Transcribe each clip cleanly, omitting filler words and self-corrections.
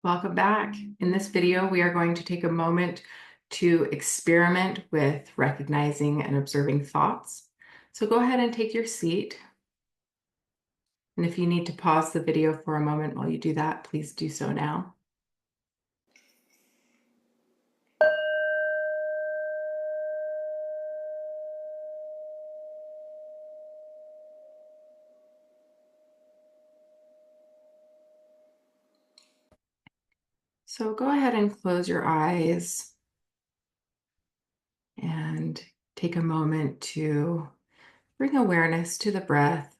Welcome back. In this video, we are going to take a moment to experiment with recognizing and observing thoughts. So go ahead and take your seat. And if you need to pause the video for a moment while you do that, please do so now. So go ahead and close your eyes and take a moment to bring awareness to the breath.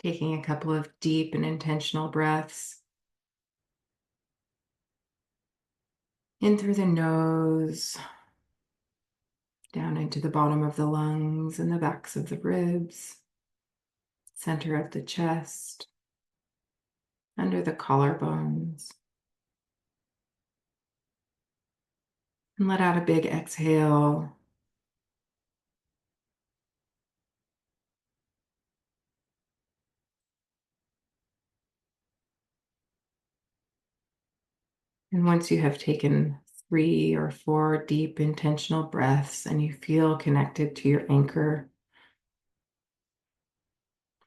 Taking a couple of deep and intentional breaths in through the nose, down into the bottom of the lungs and the backs of the ribs, center of the chest, under the collarbones. And let out a big exhale. And once you have taken 3 or 4 deep intentional breaths and you feel connected to your anchor,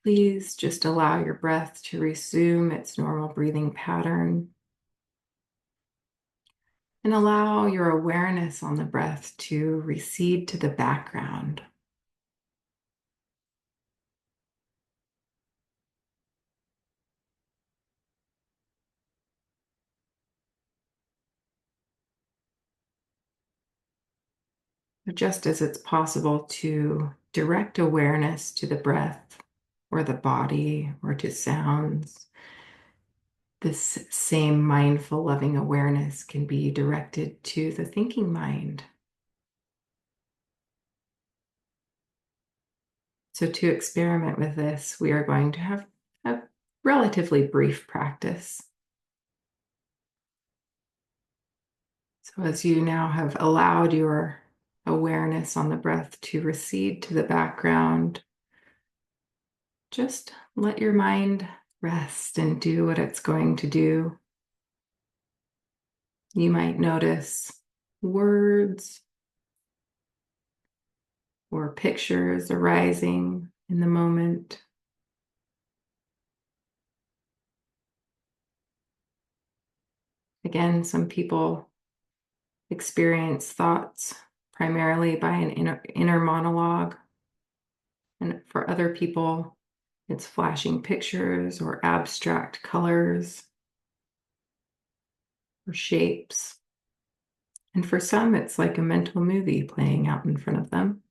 please just allow your breath to resume its normal breathing pattern. And allow your awareness on the breath to recede to the background. Just as it's possible to direct awareness to the breath or the body or to sounds, this same mindful, loving awareness can be directed to the thinking mind. So to experiment with this, we are going to have a relatively brief practice. So as you now have allowed your awareness on the breath to recede to the background, just let your mind rest and do what it's going to do. You might notice words or pictures arising in the moment. Again, some people experience thoughts primarily by an inner monologue. And for other people, it's flashing pictures or abstract colors or shapes. And for some, it's like a mental movie playing out in front of them.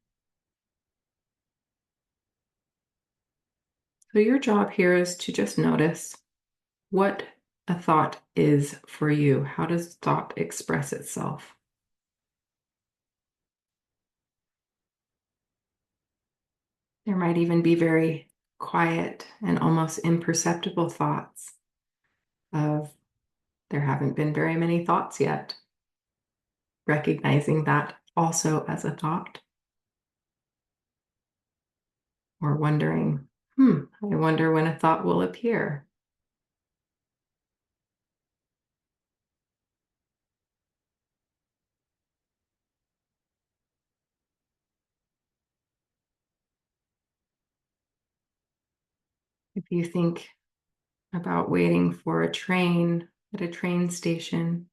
So your job here is to just notice what a thought is for you. How does thought express itself? There might even be very quiet and almost imperceptible thoughts of there haven't been very many thoughts yet. Recognizing that also as a thought. Or wondering, I wonder when a thought will appear. If you think about waiting for a train at a train station,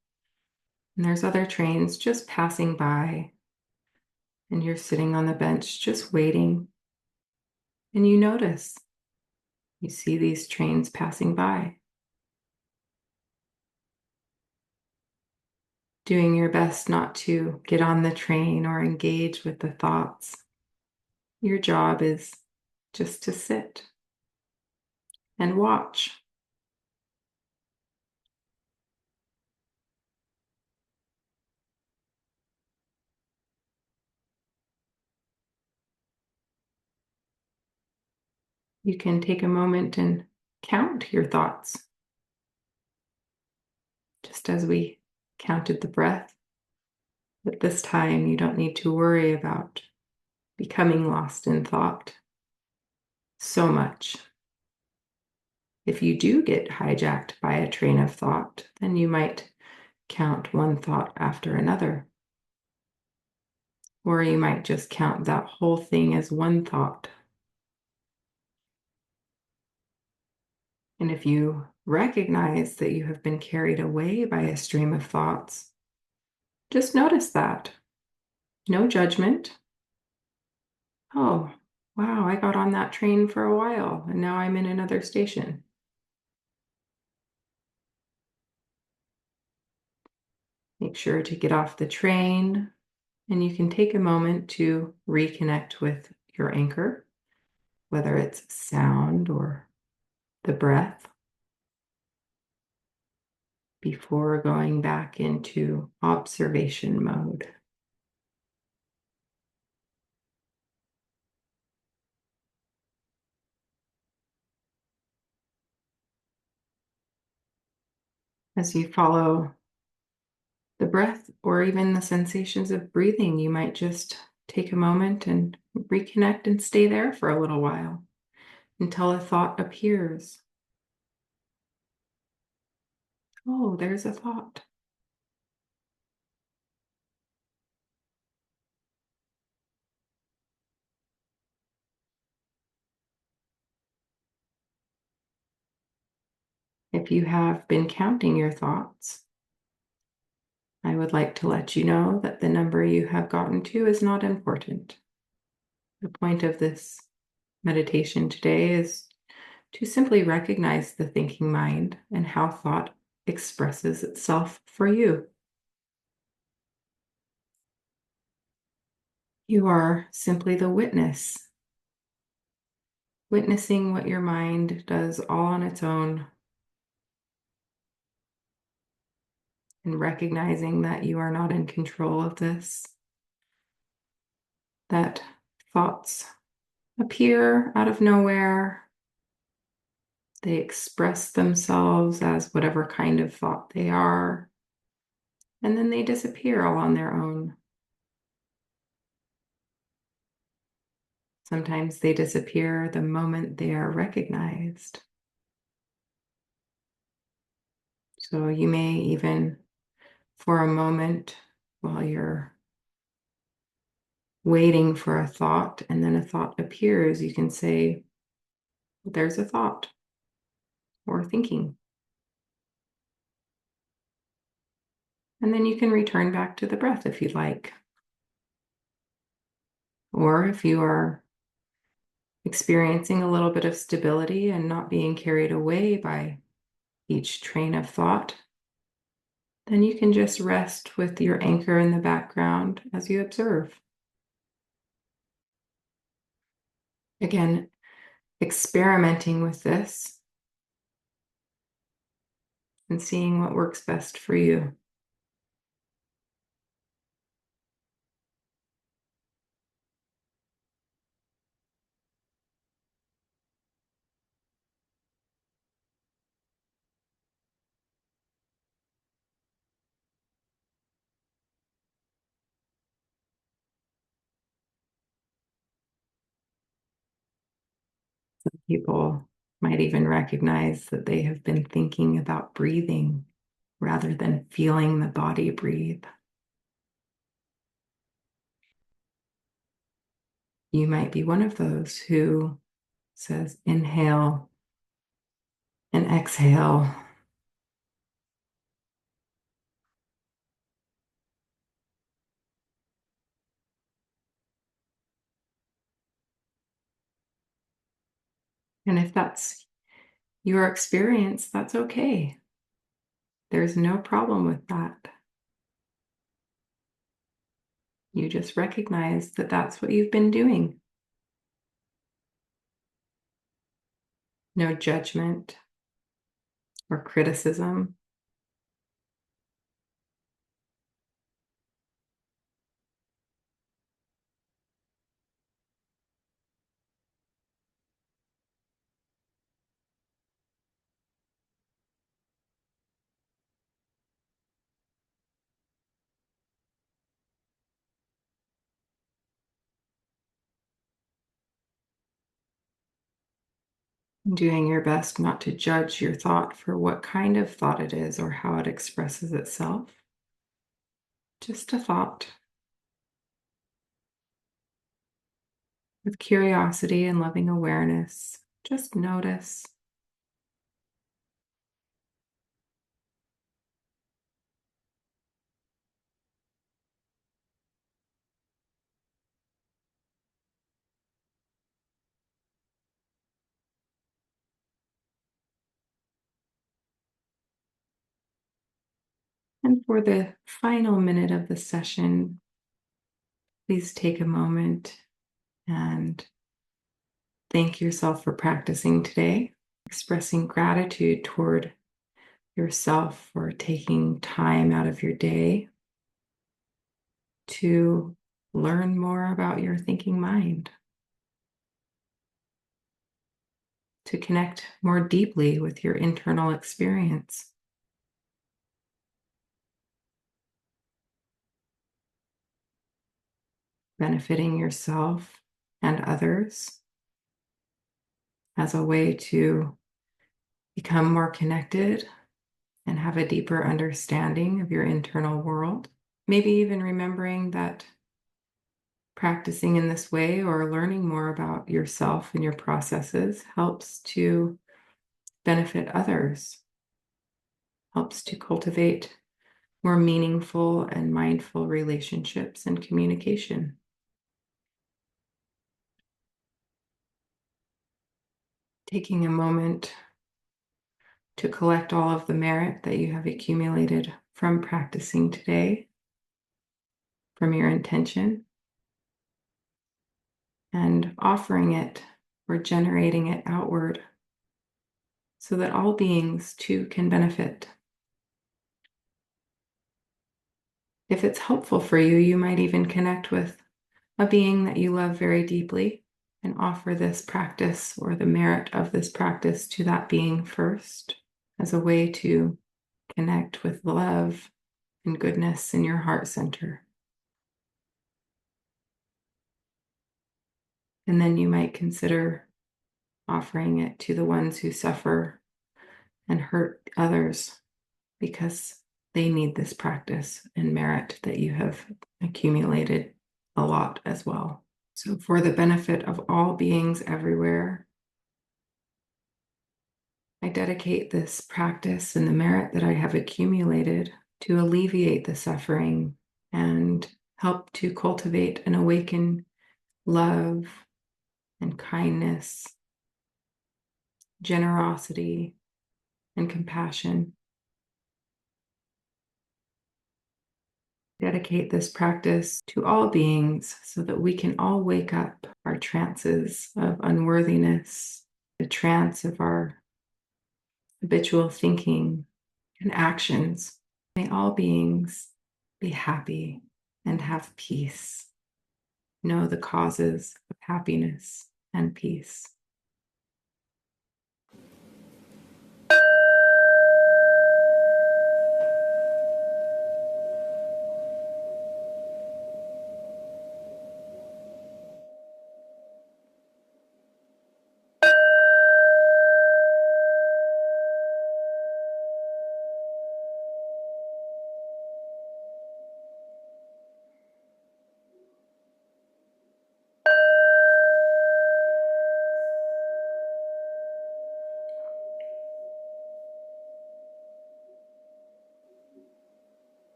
and there's other trains just passing by, and you're sitting on the bench just waiting, and you notice, you see these trains passing by. Doing your best not to get on the train or engage with the thoughts. Your job is just to sit and watch. You can take a moment and count your thoughts, just as we counted the breath. But this time, you don't need to worry about becoming lost in thought. so much. If you do get hijacked by a train of thought, then you might count one thought after another. Or you might just count that whole thing as one thought. And if you recognize that you have been carried away by a stream of thoughts, just notice that. No judgment. Oh, wow, I got on that train for a while and now I'm in another station. Make sure to get off the train, and you can take a moment to reconnect with your anchor, whether it's sound or the breath, before going back into observation mode. As you follow the breath or even the sensations of breathing, you might just take a moment and reconnect and stay there for a little while until a thought appears. Oh, there's a thought. If you have been counting your thoughts, I would like to let you know that the number you have gotten to is not important. The point of this meditation today is to simply recognize the thinking mind and how thought expresses itself for you. You are simply the witness, witnessing what your mind does all on its own, and recognizing that you are not in control of this, that thoughts appear out of nowhere. They express themselves as whatever kind of thought they are, and then they disappear all on their own. Sometimes they disappear the moment they are recognized. So you may even, for a moment, while you're waiting for a thought and then a thought appears, you can say, there's a thought or thinking. And then you can return back to the breath if you'd like. Or if you are experiencing a little bit of stability and not being carried away by each train of thought, then you can just rest with your anchor in the background as you observe. Again, experimenting with this and seeing what works best for you. People might even recognize that they have been thinking about breathing rather than feeling the body breathe. You might be one of those who says inhale and exhale. And if that's your experience, that's okay. There's no problem with that. You just recognize that that's what you've been doing. No judgment or criticism. Doing your best not to judge your thought for what kind of thought it is or how it expresses itself. Just a thought. With curiosity and loving awareness, just notice. And for the final minute of the session, please take a moment and thank yourself for practicing today, expressing gratitude toward yourself for taking time out of your day to learn more about your thinking mind, to connect more deeply with your internal experience, benefiting yourself and others as a way to become more connected and have a deeper understanding of your internal world. Maybe even remembering that practicing in this way or learning more about yourself and your processes helps to benefit others, helps to cultivate more meaningful and mindful relationships and communication. Taking a moment to collect all of the merit that you have accumulated from practicing today, from your intention, and offering it or generating it outward so that all beings too can benefit. If it's helpful for you, you might even connect with a being that you love very deeply and offer this practice or the merit of this practice to that being first as a way to connect with love and goodness in your heart center. And then you might consider offering it to the ones who suffer and hurt others because they need this practice and merit that you have accumulated a lot as well. So, for the benefit of all beings everywhere, I dedicate this practice and the merit that I have accumulated to alleviate the suffering and help to cultivate and awaken love and kindness, generosity, and compassion. Dedicate this practice to all beings so that we can all wake up our trances of unworthiness, the trance of our habitual thinking and actions. May all beings be happy and have peace. Know the causes of happiness and peace.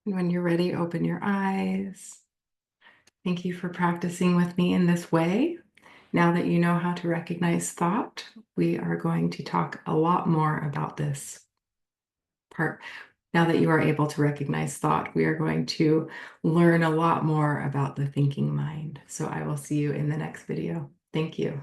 And when you're ready, open your eyes. Thank you for practicing with me in this way. Now that you know how to recognize thought, we are going to talk a lot more about this part. Now that you are able to recognize thought, we are going to learn a lot more about the thinking mind. So I will see you in the next video. Thank you.